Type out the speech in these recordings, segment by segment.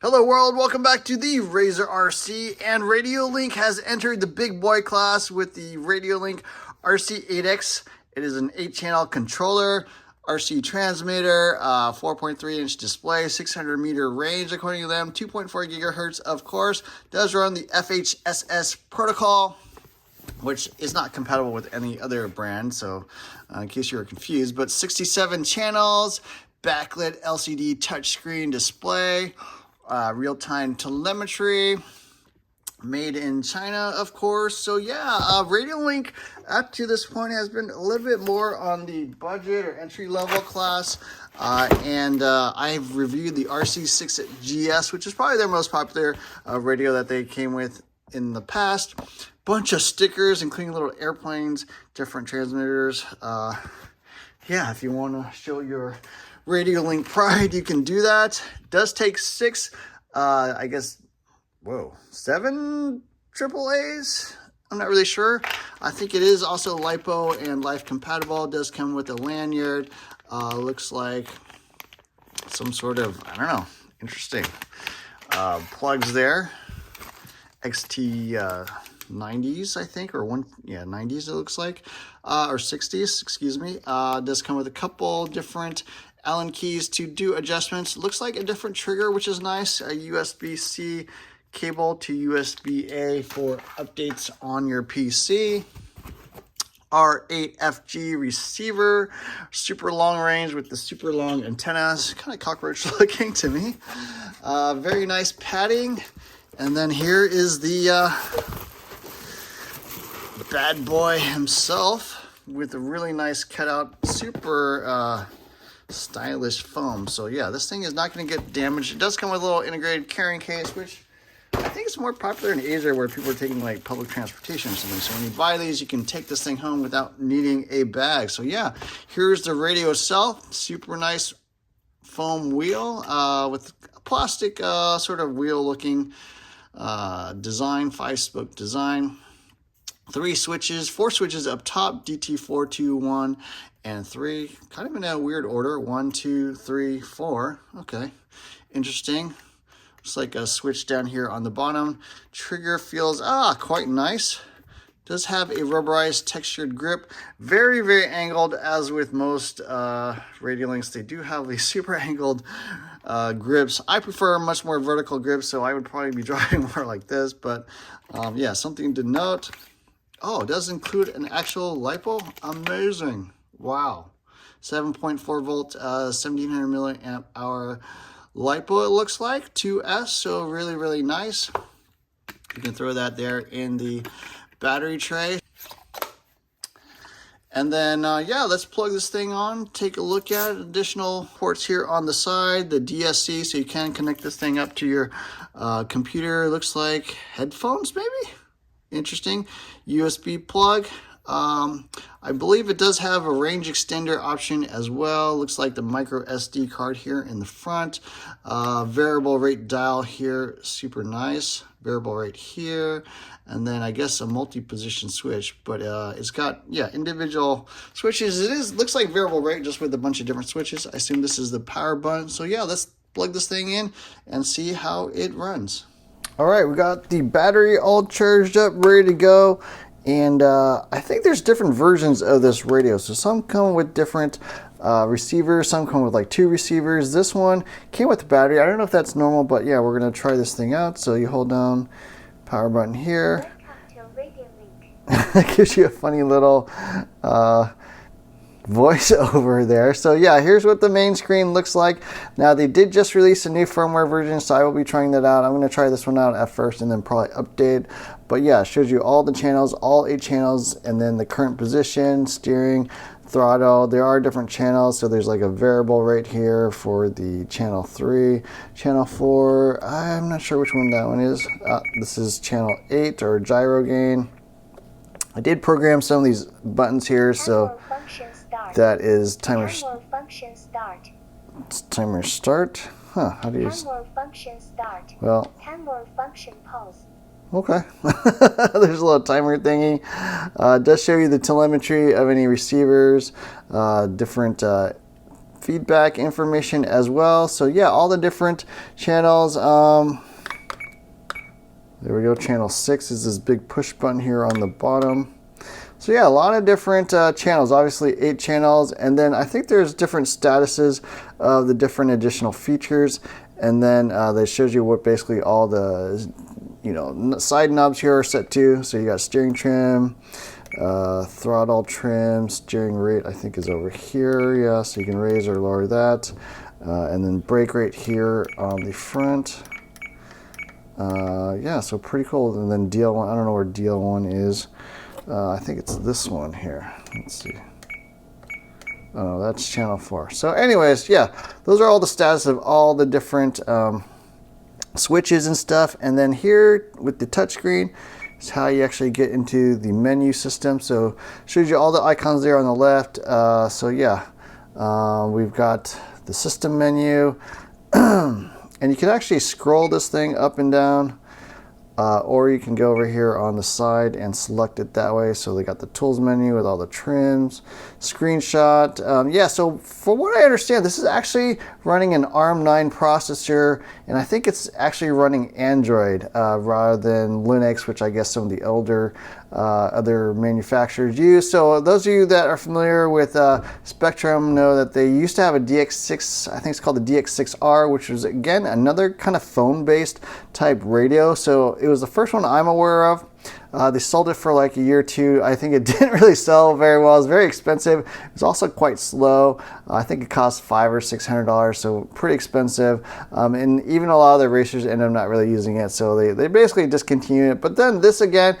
Hello world, welcome back to the Razor RC, and Radiolink has entered the big boy class with the Radiolink RC8X. It is an 8-channel controller, RC transmitter, 4.3-inch display, 600 meter range according to them, 2.4 gigahertz of course, does run the FHSS protocol, which is not compatible with any other brand, so in case you were confused, but 67 channels, backlit LCD touchscreen display, real-time telemetry, made in China, of course. So yeah, Radiolink up to this point has been a little bit more on the budget or entry-level class, and I've reviewed the RC6X, which is probably their most popular radio that they came with in the past. Bunch of stickers, including little airplanes, different transmitters. Yeah, if you want to show your Radiolink pride, you can do that. It does take 7 AAAs. I'm not really sure. I think it is also LiPo and life compatible. It does come with a lanyard. Looks like some sort of, I don't know, interesting plugs there. XT90s, I think, or 90s it looks like, or 60s, excuse me. Does come with a couple different Allen keys to do adjustments. Looks like a different trigger, which is nice. A USB-C cable to USB-A for updates on your PC. R8FG receiver, super long range with the super long antennas, kind of cockroach looking to me. Very nice padding. And then here is the bad boy himself with a really nice cutout, super stylish foam. So yeah, this thing is not going to get damaged. It does come with a little integrated carrying case, which I think is more popular in Asia, where people are taking like public transportation or something. So when you buy these, you can take this thing home without needing a bag. So yeah, here's the radio itself. Super nice foam wheel with a plastic sort of wheel looking design, 5-spoke design. 4 switches up top, DT4, 2, 1, and 3. Kind of in a weird order, 1, 2, 3, 4. Okay, interesting. Looks like a switch down here on the bottom. Trigger feels quite nice. Does have a rubberized textured grip. Very, very angled, as with most Radiolinks. They do have these super angled grips. I prefer much more vertical grips, so I would probably be driving more like this. But yeah, something to note. Oh, it does include an actual LiPo. Amazing. Wow. 7.4 volt, 1700 milliamp hour LiPo, it looks like. 2S, so really, really nice. You can throw that there in the battery tray. And then, yeah, let's plug this thing on, take a look at it. Additional ports here on the side, the DSC, so you can connect this thing up to your computer. It looks like headphones, maybe? Interesting. USB plug. I believe it does have a range extender option as well. Looks like the micro SD card here in the front. Variable rate dial here, super nice. Variable rate here. And then I guess a multi-position switch, but it's got, yeah, individual switches. Looks like variable rate just with a bunch of different switches. I assume this is the power button. So yeah, let's plug this thing in and see how it runs. All right, we got the battery all charged up, ready to go. And I think there's different versions of this radio. So some come with different receivers, some come with like 2 receivers. This one came with the battery. I don't know if that's normal, but yeah, we're gonna try this thing out. So you hold down power button here. That gives you a funny little voice over there. So yeah, here's what the main screen looks like. Now they did just release a new firmware version, so I will be trying that out. I'm going to try this one out at first and then probably update. But yeah, it shows you all the channels, all 8 channels, and then the current position, steering, throttle. There are different channels, so there's like a variable rate here for the channel 3. Channel 4, I'm not sure which one that one is. This is channel 8, or gyro gain. I did program some of these buttons here, so that is timer function start. It's timer start. Huh, how do you timer function start. Well, timer function pause. Okay. There's a little timer thingy. It does show you the telemetry of any receivers, different feedback information as well. So yeah, all the different channels. There we go. Channel 6 is this big push button here on the bottom. So yeah, a lot of different channels, obviously 8 channels, and then I think there's different statuses of the different additional features, and then that shows you what basically all the side knobs here are set to. So you got steering trim, throttle trim, steering rate I think is over here, yeah, so you can raise or lower that, and then brake rate here on the front. Yeah, so pretty cool. And then DL1, I don't know where DL1 is. I think it's this one here. Let's see. Oh, that's channel 4. So anyways, yeah, those are all the status of all the different switches and stuff. And then here with the touchscreen is how you actually get into the menu system. So shows you all the icons there on the left. So yeah, we've got the system menu. And you can actually scroll this thing up and down. Or you can go over here on the side and select it that way. So they got the tools menu with all the trims, screenshot. Yeah, so from what I understand, this is actually running an ARM9 processor, and I think it's actually running Android rather than Linux, which I guess some of the older other manufacturers use. So those of you that are familiar with Spectrum know that they used to have a DX6, I think it's called the DX6R, which was again another kind of phone-based type radio. So it was the first one I'm aware of. They sold it for like a year or two. I think it didn't really sell very well. It was very expensive. It was also quite slow. I think it cost $500 or $600, so pretty expensive. And even a lot of the racers ended up not really using it, so they basically discontinued it. But then this again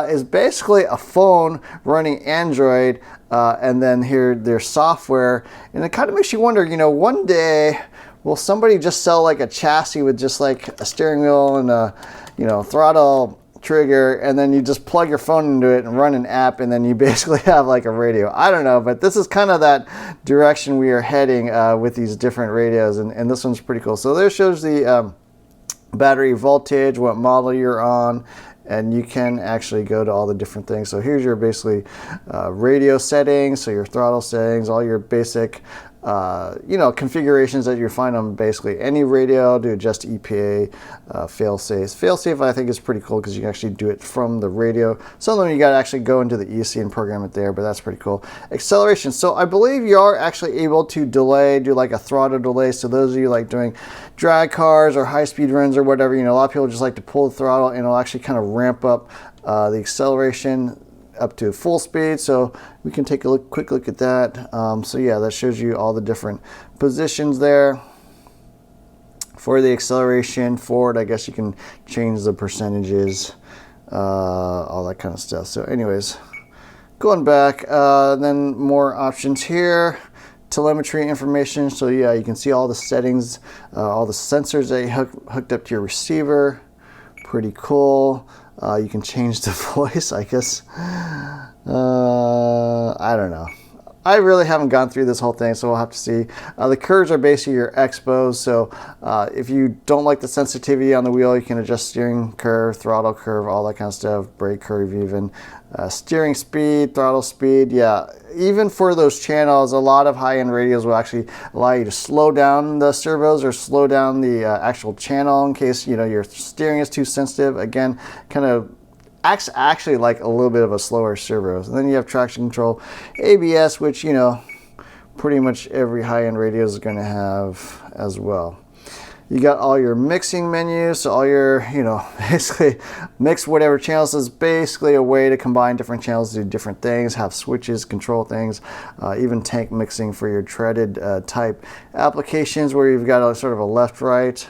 is basically a phone running Android, and then here there's software, and it kind of makes you wonder, one day will somebody just sell like a chassis with just like a steering wheel and a throttle trigger, and then you just plug your phone into it and run an app, and then you basically have like a radio. I don't know, but this is kind of that direction we are heading with these different radios, and this one's pretty cool. So there shows the battery voltage, what model you're on, and you can actually go to all the different things. So here's your basically radio settings, so your throttle settings, all your basic configurations that you find on basically any radio to adjust EPA, fail-safe. Fail-safe I think is pretty cool because you can actually do it from the radio. Some of them you got to actually go into the EC and program it there, but that's pretty cool. Acceleration. So I believe you are actually able to do like a throttle delay. So those of you like doing drag cars or high-speed runs or whatever, a lot of people just like to pull the throttle and it'll actually kind of ramp up the acceleration up to full speed. So we can take a quick look at that. So yeah, that shows you all the different positions there. For the acceleration forward, I guess you can change the percentages, all that kind of stuff. So anyways, going back, then more options here. Telemetry information. So yeah, you can see all the settings, all the sensors that you hooked up to your receiver. Pretty cool. You can change the voice, I guess. I don't know. I really haven't gone through this whole thing, so we'll have to see. The curves are basically your expos, so if you don't like the sensitivity on the wheel, you can adjust steering curve, throttle curve, all that kind of stuff, brake curve even. Steering speed, throttle speed, yeah. Even for those channels, a lot of high-end radios will actually allow you to slow down the servos or slow down the actual channel in case your steering is too sensitive. Again, kind of acts actually like a little bit of a slower servo. And then you have traction control, ABS, which pretty much every high-end radio is going to have as well. You got all your mixing menus, so all your, basically mix whatever channels. Is basically a way to combine different channels to do different things, have switches, control things, even tank mixing for your treaded type applications where you've got a sort of a left-right.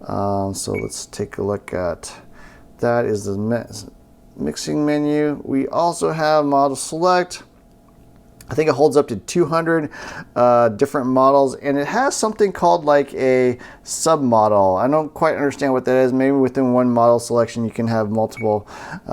So let's take a look at that. Is the mixing menu. We also have model select. I think it holds up to 200 different models, and it has something called like a submodel. I don't quite understand what that is. Maybe within one model selection you can have multiple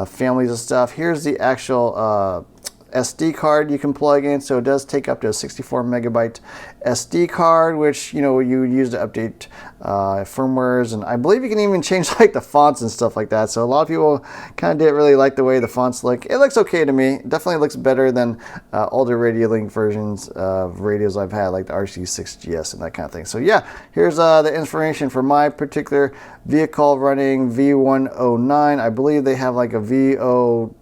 families of stuff. Here's the actual SD card you can plug in, so it does take up to a 64 megabyte SD card, which, you know, you would use to update firmwares, and I believe you can even change like the fonts and stuff like that. So a lot of people kind of didn't really like the way the fonts look. It looks okay to me. It definitely looks better than older Radiolink versions of radios I've had, like the RC6GS and that kind of thing. So yeah, here's the information for my particular vehicle running V109. I believe they have like a V010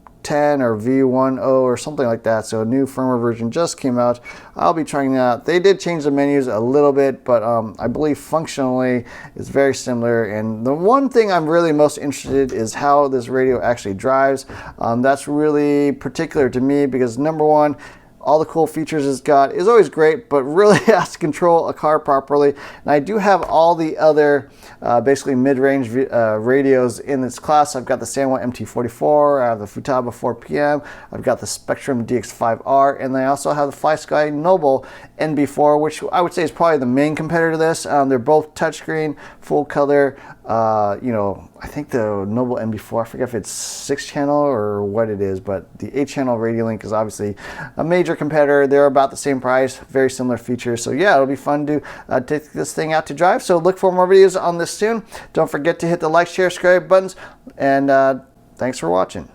or V10 or something like that. So a new firmware version just came out. I'll be trying that out. They did change the menus a little bit, but I believe functionally it's very similar. And the one thing I'm really most interested in is how this radio actually drives. That's really particular to me because, number one, all the cool features it's got is always great, but really has to control a car properly. And I do have all the other basically mid-range radios in this class. I've got the Sanwa MT44, I have the Futaba 4PM, I've got the Spectrum DX5R, and I also have the FlySky Noble NB4, which I would say is probably the main competitor to this. They're both touchscreen, full color. You know, I think the Noble NB4, I forget if it's 6-channel or what it is, but the 8-channel Radiolink is obviously a major competitor. They're about the same price, very similar features. So yeah, it'll be fun to take this thing out to drive. So look for more videos on this soon. Don't forget to hit the like, share, subscribe buttons, and thanks for watching.